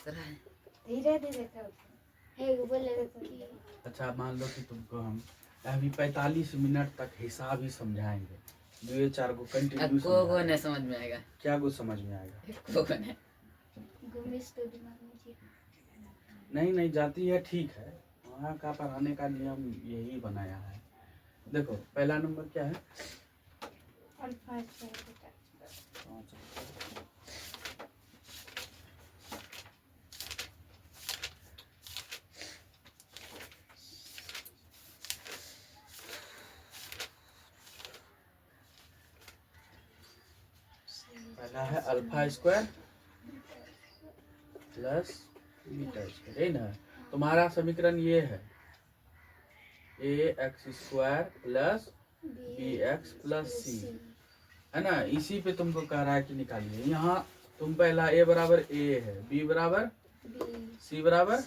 धीरे धीरे अच्छा मान लो कि तुमको हम अभी 45 मिनट तक हिसाब ही समझाएंगे, 2-4 को कंटिन्यू नहीं समझ में आएगा। क्या कुछ समझ में आएगा? नहीं जाती है, ठीक है, वहाँ का पढ़ाने का नियम यही बनाया है। देखो पहला नंबर क्या है? अल्फा। पहला है alpha square plus beta square, है ना? तुम्हारा समीकरण ये है ax square plus bx plus c, है ना? इसी पे तुमको कह रहा है कि निकालिए। यहाँ तुम पहला a बराबर a है, b बराबर c बराबर,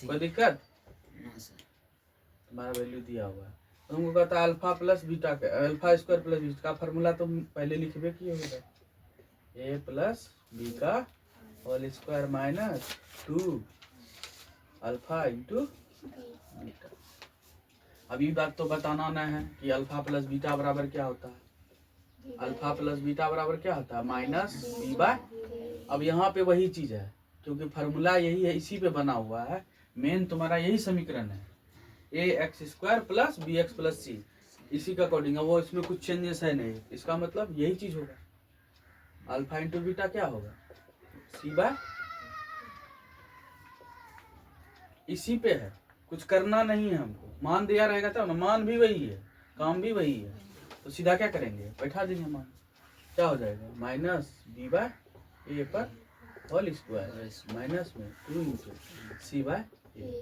कोई दिक्कत? तुम्हारा वैल्यू दिया हुआ है। तुमको कहता है अल्फा प्लस बीटा का, अल्फा स्क्वायर प्लस बीटा का फॉर्मूला तुम पहले लिखबे किए होगा, a प्लस बी का whole square minus 2 alpha into beta. अभी बात तो बताना ना है कि अल्फा प्लस बीटा बराबर क्या होता है। अल्फा प्लस बीटा बराबर क्या होता है? Minus B by. अब यहाँ पे वही चीज है, क्योंकि फार्मूला यही है, इसी पे बना हुआ है। मेन तुम्हारा यही समीकरण है, A X square plus B X plus C, इसी का अकॉर्डिंग है वो, इसमें कुछ चेंजेस है नहीं। इसका मतलब यही चीज होगा, अल्फा इंटू बीटा क्या होगा? सी बाय। इसी पे है, कुछ करना नहीं है हमको, मान दिया रहेगा तब ना, मान भी वही है, काम भी वही है, तो सीधा क्या करेंगे, बैठा देंगे मान। क्या हो जाएगा? माइनस बी बाय ए पर होल स्क्वायर माइनस में 2 इंटू सी बाय ए,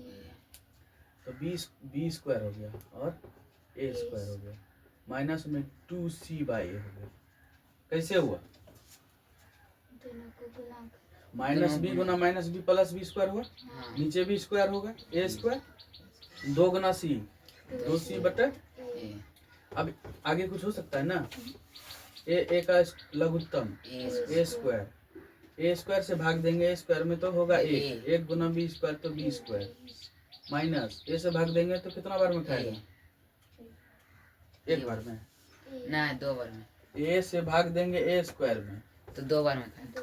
तो बी स्क्वायर हो गया और ए स्क्वायर हो गया, माइनस में 2c बाय ए हो गया। कैसे हुआ? माइनस बी गुना minus B plus B square हुआ, नीचे भी स्क्वायर होगा, ए स्क्वायर 2 गुना सी 2c बटे। अब आगे कुछ हो सकता है ना, ए का लघुत्तम ए स्क्वायर से भाग देंगे ए स्क्वायर में तो होगा 1 गुना बी स्क्वायर तो बी स्क्वायर, माइनस ए से भाग देंगे तो कितना बार में खाएगा? एक बार में ना, 2 बार में। ए से भाग देंगे ए स्क्वायर में तो 2 बार में खाएगा।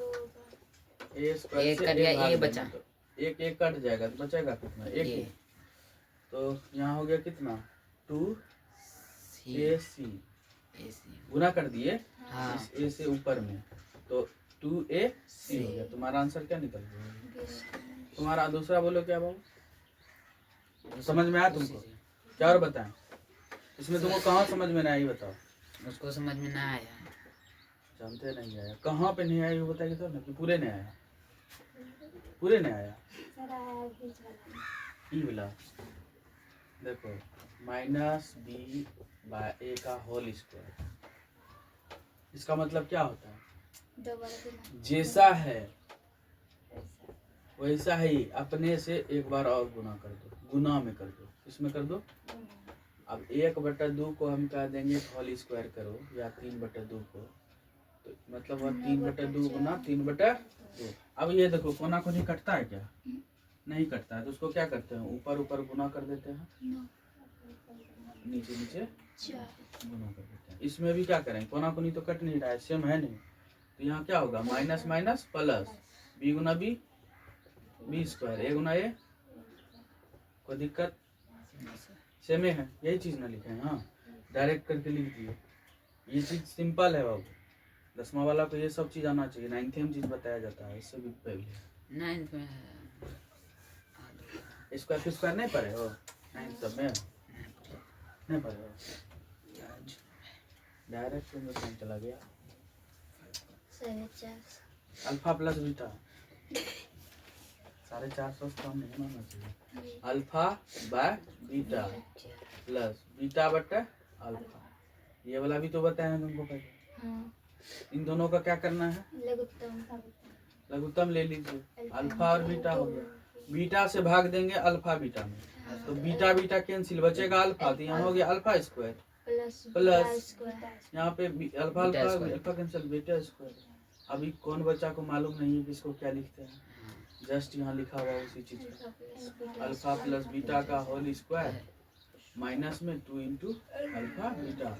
ए स्क्वायर से कट गया, ए बचा, तो एक कट जाएगा तो बचेगा कितना? एक। तो यहाँ हो गया कितना? 2ac गुना कर दिए इस ए से ऊपर में, तो 2ac हो गया। तुम्हारा आंसर क्या निकल गया? तुम्हारा दूसरा बोलो क्या बाबू, समझ में आया तुमको? क्या और बताएं इसमें तुमको कहाँ समझ में नहीं आई बताओ? उसको समझ में ना आया, जानते नहीं आया, कहाँ पे नहीं आया वो बताइए तो ना, कि पूरे नहीं आया? पूरे नहीं आया ई वाला। देखो माइनस बी बाय ए का होल स्क्वायर, इसका मतलब क्या होता है? जैसा है वैसा ही अपने से एक बार और गुना कर दो, गुना में कर दो, इसमें कर दो। अब 1/2 को हम कह देंगे होल स्क्वायर करो, या 3/2 को, तो मतलब वह 3/2 गुना 3/2। अब ये देखो कोना कोनी कटता है क्या? नहीं कटता है, तो उसको क्या करते हैं? ऊपर ऊपर गुना कर देते हैं, नीचे नीचे गुना कर देते हैं। इसमें भी क्या करें, कोना कोनी तो कट नहीं रहा है, सेम है नहीं, तो यहाँ क्या होगा? माइनस माइनस प्लस, बी गुना बी बी स्क्वायर, ए गुना ए, कोई दिक्कत? सेम है, यही चीज ना लिखे हैं। हाँ डायरेक्ट करके लिख दिए, ये चीज सिंपल है बाबू। 10वां वाला को ये सब चीज आना चाहिए, 9th में चीज बताया जाता है, इससे भी पहले 9th में स्क्वायर नहीं पढ़े हो? 9th सब में नहीं पढ़े हो? डायरेक्ट में चला गया। अल्फा प्लस बीटा 450 कम नहीं मानना चाहिए। Alpha by beta plus beta बटे अल्फा, ये वाला भी तो बताया है तुमको पहले। इन दोनों का क्या करना है? लघुत्तम ले लीजिए, अल्फा और बीटा हो गया, बीटा से भाग देंगे अल्फा बीटा में, तो बीटा बीटा कैंसिल, बचेगा अल्फा, तो यहाँ हो गया अल्फा स्क्वायर प्लस यहाँ पे alpha alpha cancel beta square. अभी कौन बच्चा को मालूम नहीं है कि इसको क्या लिखते हैं? जस्ट यहाँ लिखा हुआ उसी चीज का अल्फा प्लस बीटा का होल स्क्वायर माइनस में 2 इंटू अल्फा बीटा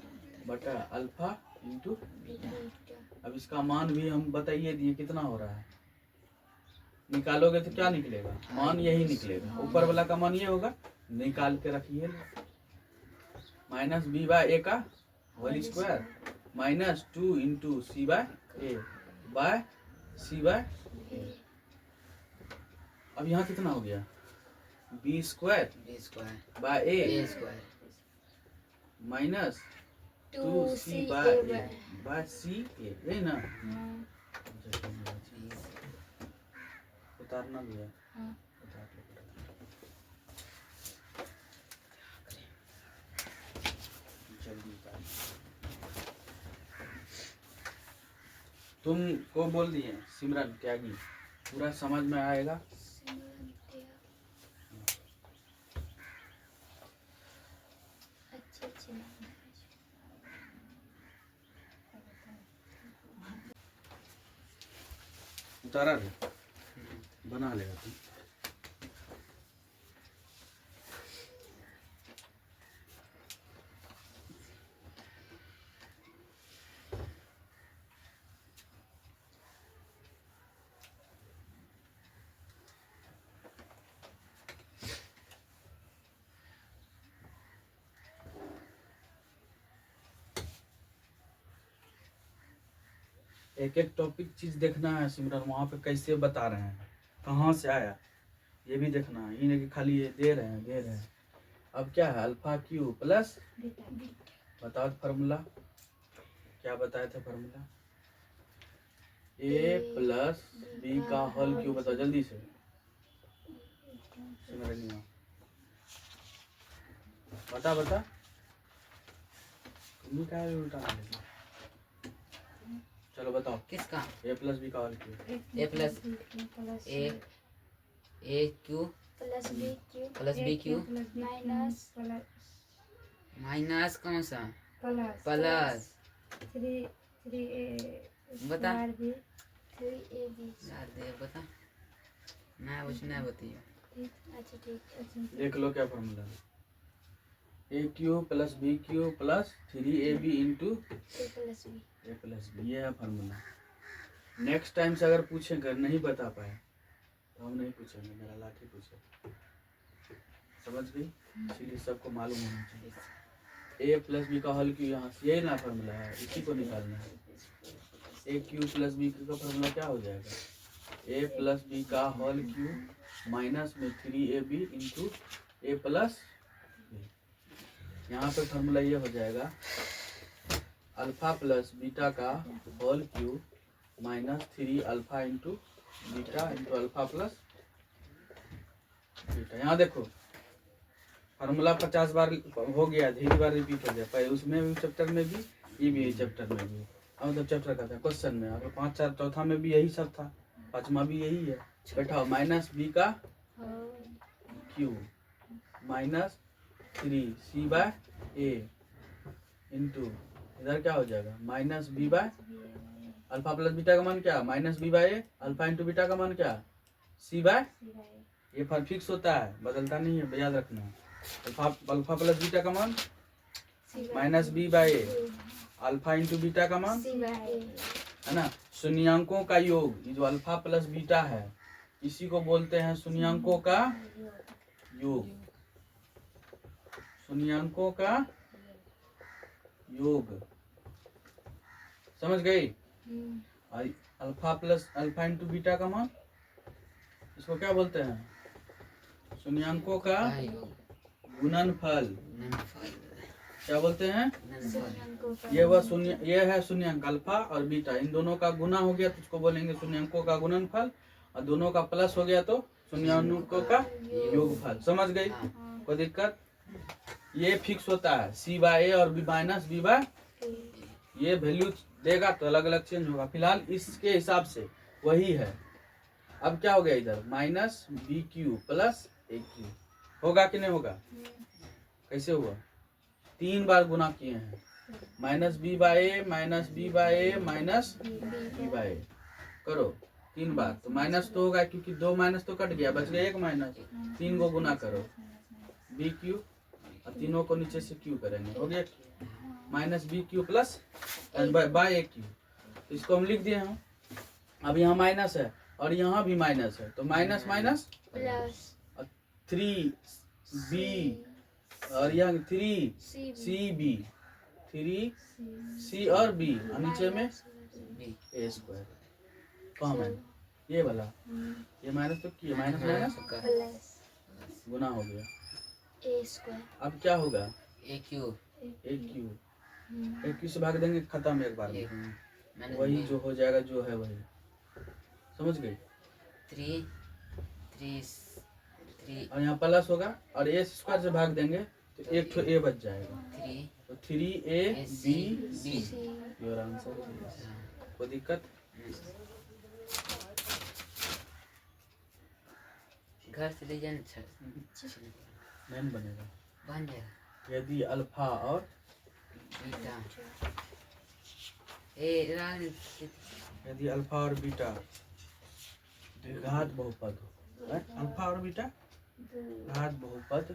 बटा अल्फा इंटू। अब इसका मान भी हम बताइए दिए कितना हो रहा है, निकालोगे तो क्या निकलेगा, मान यही निकलेगा, ऊपर वाला का मान ये होगा, निकाल के रखिए माइनस बी बाय ए का whole square minus 2 into C by C by A. अब यहाँ कितना हो गया, B square B square by A A square minus 2 C by C A, यही ना। उतारना भी है, उतार लो। जल्दी उतार। तुमको बोल दिए सिमरन त्यागी, पूरा समझ में आएगा। उतारा रे, बना लेगा तुम। एक एक टॉपिक चीज देखना है सिमरन, वहाँ पे कैसे बता रहे हैं, कहाँ से आया, ये भी देखना है, ये नहीं कि खाली ये दे रहे हैं। अब क्या है, अल्फा क्यू प्लस, बताओ फार्मूला क्या बताए थे, फार्मूला ए प्लस बी का होल क्यू, बताओ जल्दी से सिमरन, बता तुम क्या उल्टा है? चलो बताओ किसका, ए प्लस बी का whole cube, A plus A cube plus B cube minus कौन सा प्लस, बता यार दे, बता ना कुछ नहीं बताइए। अच्छा ठीक, देख लो क्या फॉर्मूला है, A cube plus B cube plus 3ab into A plus B, ये है फार्मूला। नेक्स्ट टाइम से अगर पूछेंगे, अगर नहीं बता पाए तो हम नहीं पूछेंगे, मेरा लाठी पूछे, समझ गई, इसीलिए सबको मालूम होना चाहिए। ए प्लस बी का होल क्यू, यहाँ से यही ना फार्मूला है, इसी को निकालना है। A cube plus B Q का फार्मूला क्या हो जाएगा, ए प्लस बी का होल क्यू माइनस में 3ab into A plus B. यहाँ पे फार्मूला ये हो जाएगा, अल्फा प्लस बीटा का whole cube minus 3 alpha into beta into alpha plus beta. यहाँ देखो फार्मूला 50 बार हो गया, धीरे बार रिपीट हो गया, पहले उसमें भी चैप्टर में भी, ये भी चैप्टर में भी, मतलब चैप्टर का था क्वेश्चन में, और 5 4 चौथा में भी यही सब था, पांचवा भी यही है। बैठाओ माइनस बी का cube minus 3 C by A into, इधर क्या हो जाएगा minus B by alpha plus beta का मान क्या, minus B by A, alpha into beta का मान क्या, सी बाय, ये फॉर्म फिक्स होता है, बदलता नहीं है, याद रखना। अल्फा प्लस बीटा का मान minus B by A, alpha into beta का मान है ना, शून्यांकों का योग, ये जो अल्फा प्लस बीटा है इसी को बोलते हैं शून्यांकों का योग, शून्यांकों का योग, समझ गई। Alpha plus alpha into beta का मान, इसको क्या बोलते हैं, शून्यांकों का गुणनफल, क्या बोलते हैं, ये वह शून्य, ये है शून्यांक अल्फा और बीटा, इन दोनों का गुना हो गया तो उसको बोलेंगे शून्यांकों का गुणनफल, और दोनों का प्लस हो गया तो शून्यांकों का योगफल, समझ गई, कोई दिक्कत। ये फिक्स होता है, सी बाय ए और बी माइनस बी बाय, ये वैल्यू देगा तो अलग अलग चेंज होगा, फिलहाल इसके हिसाब से वही है। अब क्या हो गया इधर, minus B cube plus A Q, होगा कि नहीं होगा, कैसे हुआ, 3 बार गुना किए हैं, minus B by A minus B by A minus B by ए, करो 3 बार, तो माइनस तो होगा क्योंकि 2 माइनस तो कट गया, बच गया 1 माइनस। 3 को गुना करो बी क्यू और तीनों को नीचे से क्यू करेंगे, हो गया minus B cube plus by A cube. तो इसको हम लिख दिए हैं। अब यहाँ माइनस है और यहाँ भी माइनस है, तो माइनस माइनस प्लस 3 बी और यहाँ 3 सी बी, 3 सी और बी और नीचे में ए स्क्वायर कॉमन, ये वाला ये माइनस तो किया, माइनस माइनस प्लस गुना हो गया। ए स्क्वायर अब क्या होगा ए क्यू ए क्यू से भाग देंगे, खत्म एक बार में, मैंने वही जो हो जाएगा जो है वही, समझ गए। 3 और यहाँ प्लस होगा और ए स्क्वायर से भाग देंगे तो एक तो ए बच जाएगा, 3 तो 3a b c see your answer. कोई दिक्कत? घर से ले जाना नहीं बनेगा बन जाएगा। यदि अल्फा और बीटा ए रान यदि अल्फा और बीटा घात बहुपद हो, अल्फा और बीटा घात बहुपद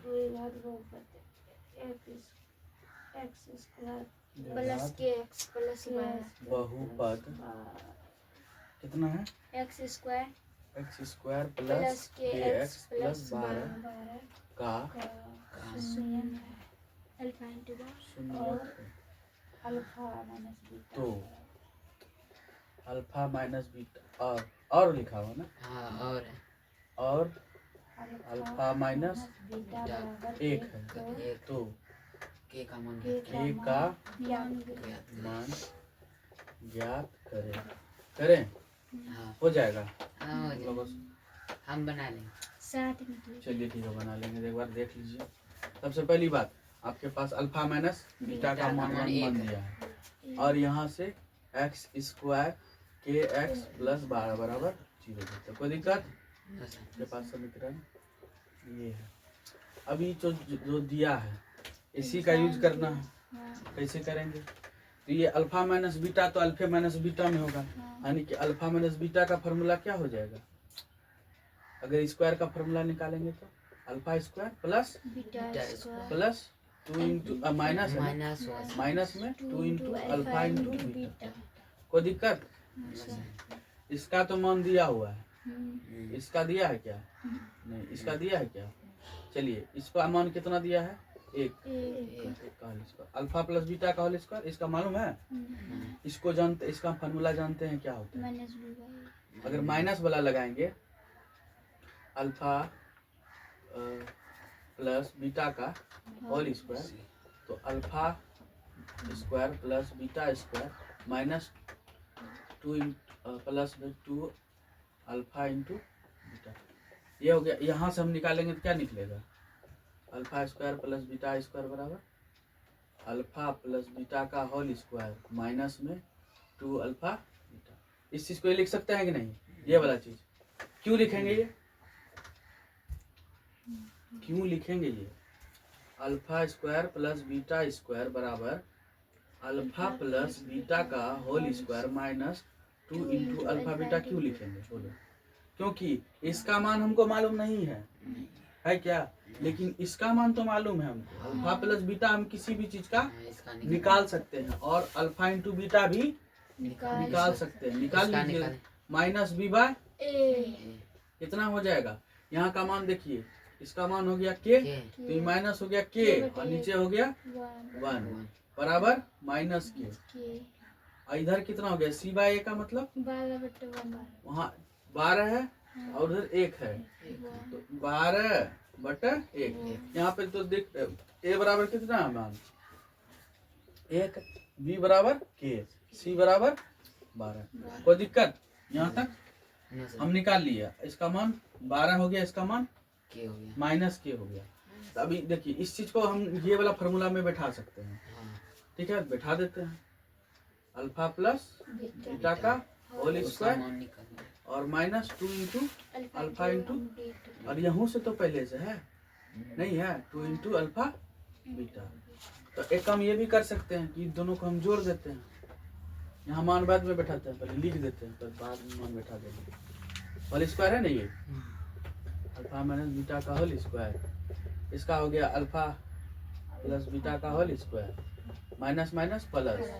एक्स स्क्वायर प्लस के एक्स प्लस वाई बहुपद कितना है x square x square plus plus के के एक्स एक्स प्लस प्लस 12 का शून्य अल्फा इंटू शून्य और अल्फा माइनस बीटा तो अल्फा माइनस बीटा और लिखा हुआ ना, हाँ और अल्फा माइनस बीटा बराबर एक है, एक तो के का मान के का ज्ञात मान ज्ञात करें हाँ हो जाएगा। हाँ हो लोगों जाएगा। हम बना लेंगे 60 निकले चलिए ठीक है बना लेंगे, एक बार देख लीजिए। सबसे पहली बात आपके पास अल्फा माइनस बीटा का मान बन दिया है और यहाँ से एक्स स्क्वायर के एक्स प्लस 12 बराबर 0 देते, कोई दिक्कत? आपके पास समीकरण ये है। अभी जो दिया है इसी का यूज करना है, कैसे करेंगे? तो ये अल्फा माइनस बीटा तो अल्फा माइनस बीटा में होगा, यानी कि अल्फा माइनस बीटा का फॉर्मूला क्या हो जाएगा? अगर स्क्वायर का फॉर्मूला निकालेंगे तो alpha square plus beta square plus 2 into minus minus में 2 इंटू अल्फा इंटू बीटा, कोई दिक्कत? इसका तो मान दिया हुआ है, इसका दिया है क्या? नहीं, इसका दिया है क्या? चलिए इसका मान कितना दिया है? एक का whole square, alpha plus beta का होल स्क्वायर, इसका मालूम है? इसको जानते, इसका फॉर्मूला जानते हैं क्या होता है? माइनस बी अगर माइनस वाला लगाएंगे अल्फा प्लस बीटा का होल स्क्वायर, तो alpha square plus beta square minus 2 plus 2 alpha into beta, ये हो गया। यहाँ से हम निकालेंगे तो क्या निकलेगा? Alpha square plus beta square बराबर अल्फा प्लस बीटा का होल स्क्वायर माइनस में 2 अल्फा बीटा। इस चीज को ये लिख सकते हैं कि नहीं? ये वाला चीज क्यों लिखेंगे? ये क्यों लिखेंगे? ये alpha square plus beta square बराबर अल्फा प्लस बीटा का whole square minus 2 into alpha beta क्यों लिखेंगे? बोलो। क्योंकि इसका मान हमको मालूम नहीं है क्या? लेकिन इसका मान तो मालूम है हमको। अल्फा प्लस बीटा हम किसी भी चीज का निकाल सकते हैं और अल्फा इंटू बीटा भी निकाल सकते हैं। निकाल लीजिए, माइनस बी बाय कितना हो जाएगा? यहाँ का मान देखिए, इसका मान हो गया के, तो ये माइनस हो गया के और नीचे हो गया 1 बराबर माइनस के, और इधर कितना हो गया? सी बाय ए का मतलब 12/1 वहाँ 12 है और उधर 1 है, तो 12/1। यहाँ पे तो देख ए बराबर कितना है मान? 1, बी बराबर के, सी बराबर 12। कोई दिक्कत? यहाँ तक हम निकाल लिया। इसका मान 12 हो गया, इसका मान के हो गया माइनस के हो गया। तो अभी देखिए इस चीज को हम ये वाला फॉर्मूला में बैठा सकते हैं, ठीक है? बैठा देते हैं अल्फा प्लस बीटा का होल स्क्वायर और माइनस 2 इंटू अल्फा इंटू, और यहाँ से तो पहले से है नहीं है 2 इंटू अल्फा बीटा। तो एक काम ये भी कर सकते हैं कि दोनों को हम जोड़ देते हैं। यहाँ मान बाद में बैठाते हैं, पहले लिख देते हैं, फिर बाद में मान बैठा देंगे। होल स्क्वायर है ना ये, अल्फा माइनस बीटा का होल स्क्वायर। इसका हो गया अल्फा प्लस बीटा का whole square, minus minus plus,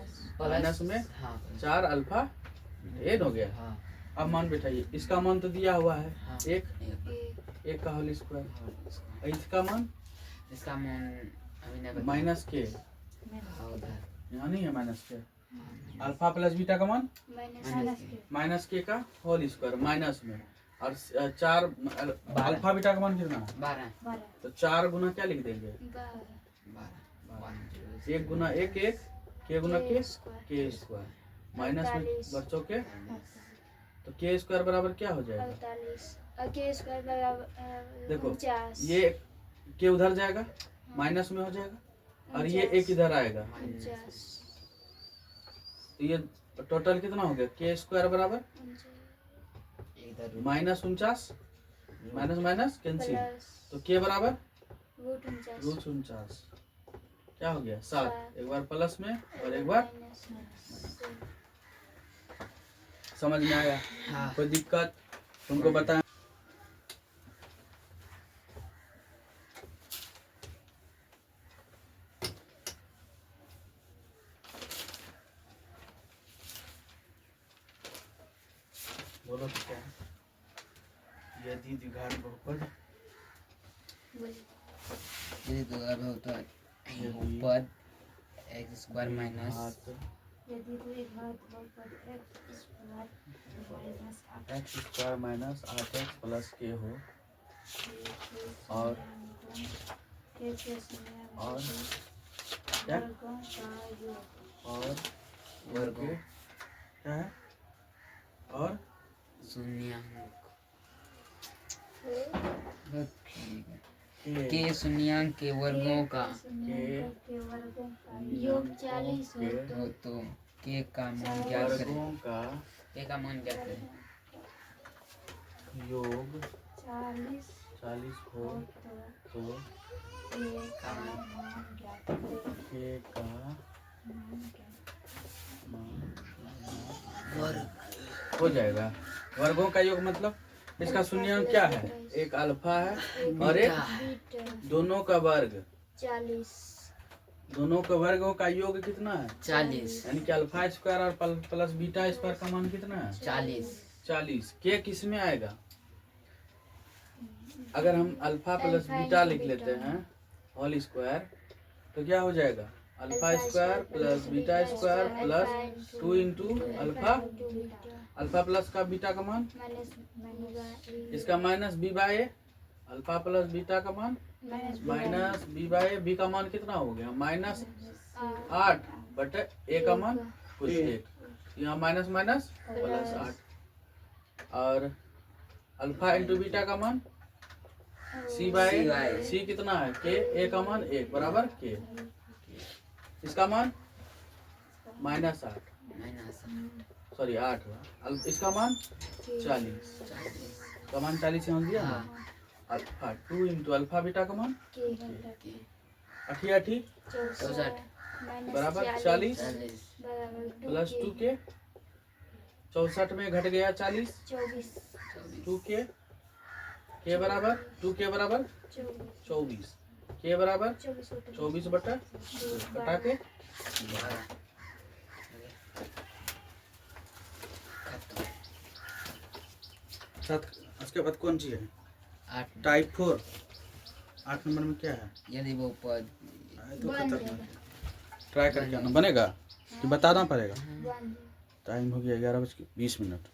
minus में हाँ 4 अल्फा एन हो गया। हाँ अब मान बैठाइए, इसका मान तो दिया हुआ है हाँ, एक, एक एक का होल स्क्वायर, हाँ, इसका मान इसका मान अभी नहीं बताया। माइनस के, हाँ, उधर यहाँ नहीं है माइनस के। अल्फा प्लस बीटा का मान माइनस के का होल स्क्वायर माइनस में, और 4 अल्फा बीटा का मान कितना है 12 तो 4 गुना क्या लिख देंगे 12 1 गुना 1 1 के गुना के स्क्वायर माइनस में बच्चों के, तो के स्क्वायर बराबर क्या हो जाएगा 48 के स्क्वायर बराबर देखो 49 ये के उधर जाएगा माइनस में हो जाएगा, और ये एक इधर आएगा, 49 तो ये टोटल कितना हो गया के स्क्वायर बराबर इधर minus 49 minus minus cancel, plus तो के बराबर रूट 49 रूट 49 क्या हो गया 7, एक बार प्लस में और एक बार समझ में आया। हाँ कोई दिक्कत तुमको बताएं। बोलो तो क्या है? यदि द्विघात बहुपद यदि द्विघात बहुपद बहुपद x square minus x square minus 8x plus के हो और क्या और वर्गों क्या है और शून्याङ्क के के शून्याङ्क के वर्गों का योग 40 हो हो तो के का मान ज्ञात करें। वर्गों का के का मान ज्ञात करें। योग 40 40 हो तो के का मान वर्ग हो जाएगा। वर्गों का योग मतलब इसका शून्याङ्क क्या है, एक अल्फा है और एक बीटा दोनों का वर्ग, 40 दोनों का वर्गों का योग कितना है 40 यानी कि अल्फा स्क्वायर और प्लस बीटा स्क्वायर का मान कितना है 40। के किस में आएगा, अगर हम अल्फा प्लस बीटा लिख लेते हैं होल स्क्वायर तो क्या हो जाएगा alpha square plus beta square plus 2 into alpha, alpha plus का बीटा का मान इसका minus B by A, alpha plus beta का मान minus B by A, B का मान कितना हो गया माइनस 8 बटे ए का मान कुछ 1, यहाँ माइनस माइनस प्लस 8, और अल्फा इंटू बीटा का मान सी बाय सी कितना है के, ए का मान 1 बराबर के, इसका मान माइनस 8 सॉरी 8 हुआ, इसका मान 40, का मान 40 समझ दिया ना। अल्फा 2 इंटू अल्फा बीटा का मान 80 80 बराबर 40 प्लस 2 के 64 में घट गया 40 2 के बराबर 2 के बराबर 24 के बराबर 24 बटा घटा के साथ। उसके बाद कौन सी है 8 टाइप 4 8 नंबर में क्या है यदि बहुपद तो खतरनाक, ट्राई करके आना बनेगा कि बताना पड़ेगा। टाइम हो गया 11:20